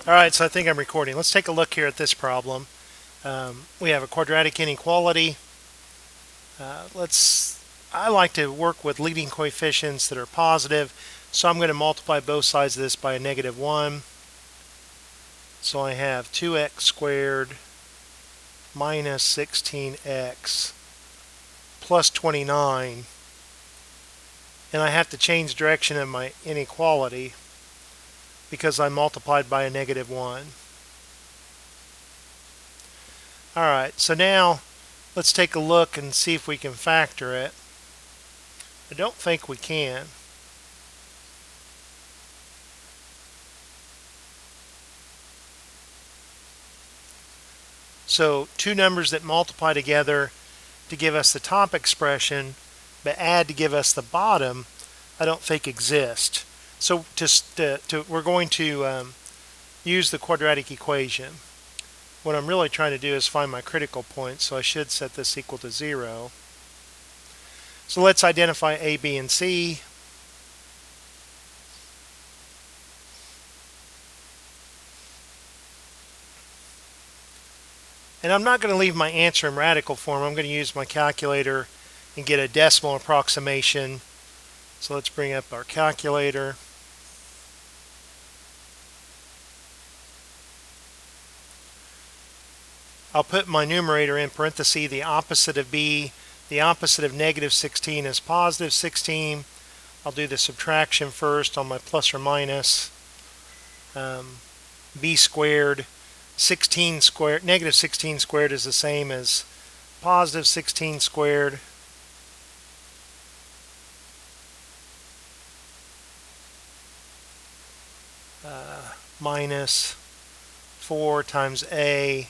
Alright, so I think I'm recording. Let's take a look here at this problem. We have a quadratic inequality. I like to work with leading coefficients that are positive, so I'm going to multiply both sides of this by a negative 1. So I have 2x squared minus 16x plus 29. And I have to change direction of my inequality because I multiplied by a negative 1. Alright, so now let's take a look and see if we can factor it. I don't think we can. So two numbers that multiply together to give us the top expression but add to give us the bottom, I don't think exist. So we're going to use the quadratic equation. What I'm really trying to do is find my critical point, so I should set this equal to 0. So let's identify A, B, and C. And I'm not going to leave my answer in radical form. I'm going to use my calculator and get a decimal approximation. So let's bring up our calculator. I'll put my numerator in parentheses, the opposite of B. The opposite of negative 16 is positive 16. I'll do the subtraction first on my plus or minus. B squared, 16 squared, negative 16 squared is the same as positive 16 squared. Minus 4 times A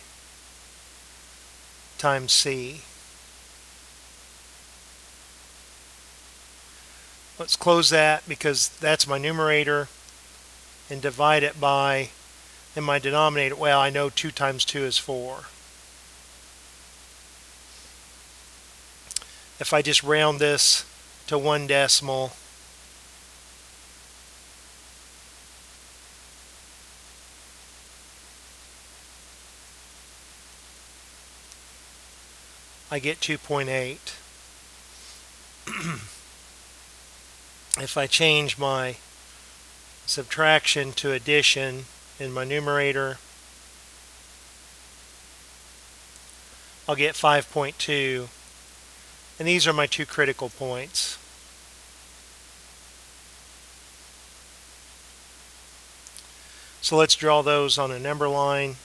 times C. Let's close that because that's my numerator and divide it by, in my denominator, well, I know 2 times 2 is 4. If I just round this to 1 decimal, I get 2.8. If I change my subtraction to addition in my numerator, I'll get 5.2. And these are my two critical points. So let's draw those on a number line.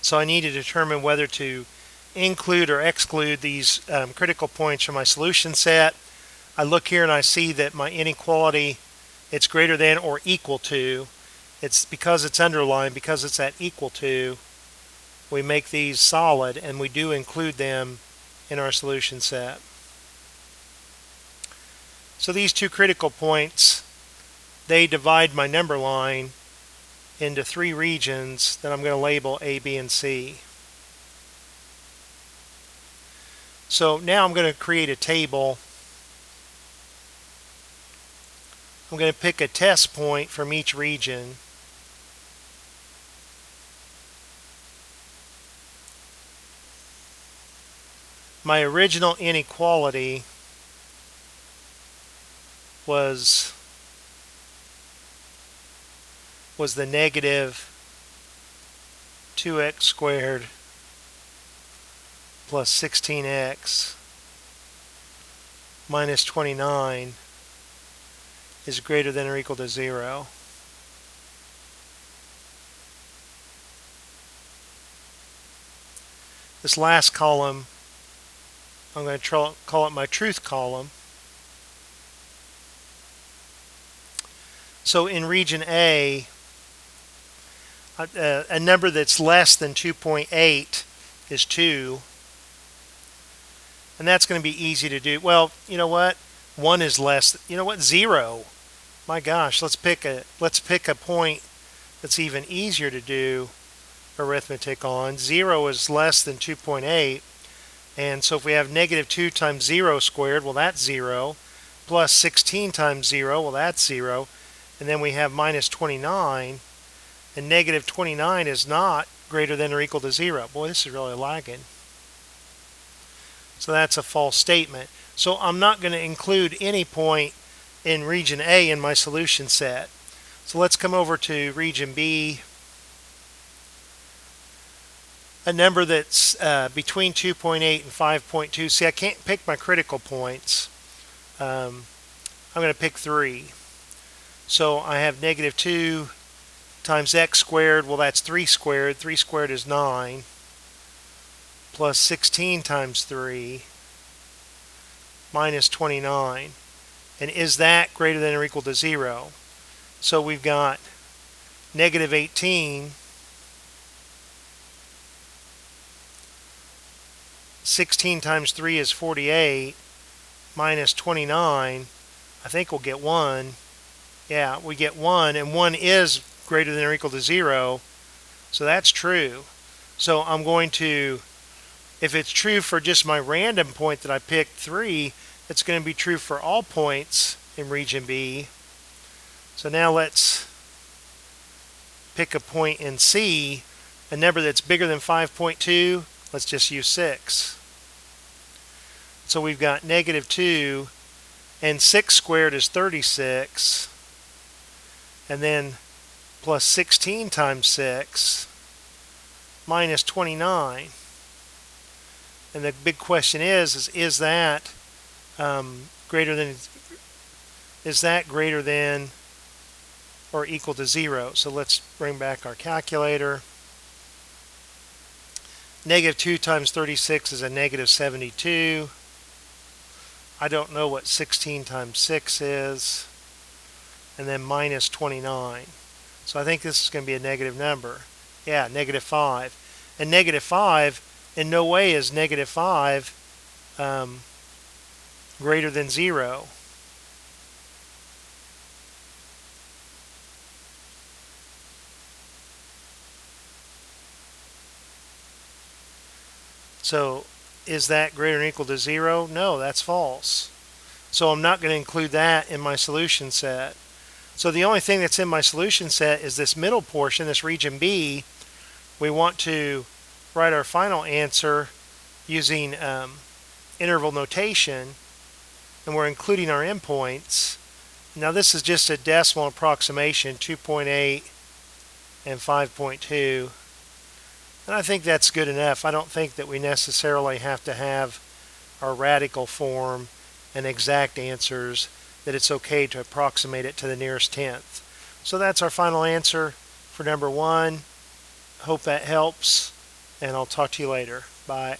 So I need to determine whether to include or exclude these critical points from my solution set. I look here and I see that my inequality, it's greater than or equal to. It's because it's underlined, because it's at equal to, we make these solid and we do include them in our solution set. So these two critical points, they divide my number line into 3 regions that I'm going to label A, B, and C. So now I'm going to create a table. I'm going to pick a test point from each region. My original inequality was the negative 2x squared plus 16x minus 29 is greater than or equal to 0. This last column, I'm going to call it my truth column. So in region A, a number that's less than 2.8 is 2. And that's going to be easy to do. Well, you know what? 1 is less. You know what? 0. My gosh, let's pick a point that's even easier to do arithmetic on. 0 is less than 2.8. And so if we have negative 2 times 0 squared, well, that's 0. Plus 16 times 0, well, that's 0. And then we have minus 29. And negative 29 is not greater than or equal to 0. Boy, this is really lagging. So that's a false statement. So I'm not going to include any point in region A in my solution set. So let's come over to region B. A number that's between 2.8 and 5.2. See, I can't pick my critical points. I'm going to pick 3. So I have negative 2 times x squared. Well, that's 3 squared. 3 squared is 9. Plus 16 times 3 minus 29. And is that greater than or equal to 0? So we've got negative 18, 16 times 3 is 48, minus 29, I think we'll get 1. Yeah, we get 1, and 1 is greater than or equal to 0, so that's true. So I'm going to, if it's true for just my random point that I picked 3, it's going to be true for all points in region B. So now let's pick a point in C, a number that's bigger than 5.2. Let's just use 6. So we've got negative 2, and 6 squared is 36, and then plus 16 times 6 minus 29. And the big question is that greater than or equal to 0? So let's bring back our calculator. Negative 2 times 36 is a negative 72. I don't know what 16 times 6 is. And then minus 29. So I think this is going to be a negative number. Yeah, negative 5. And negative 5, in no way is negative 5 greater than 0. So is that greater than or equal to 0? No, that's false. So I'm not going to include that in my solution set. So the only thing that's in my solution set is this middle portion, this region B. We want to write our final answer using interval notation, and we're including our endpoints. Now this is just a decimal approximation, 2.8 and 5.2. And I think that's good enough. I don't think that we necessarily have to have our radical form and exact answers, that it's okay to approximate it to the nearest tenth. So that's our final answer for number 1. Hope that helps, and I'll talk to you later. Bye.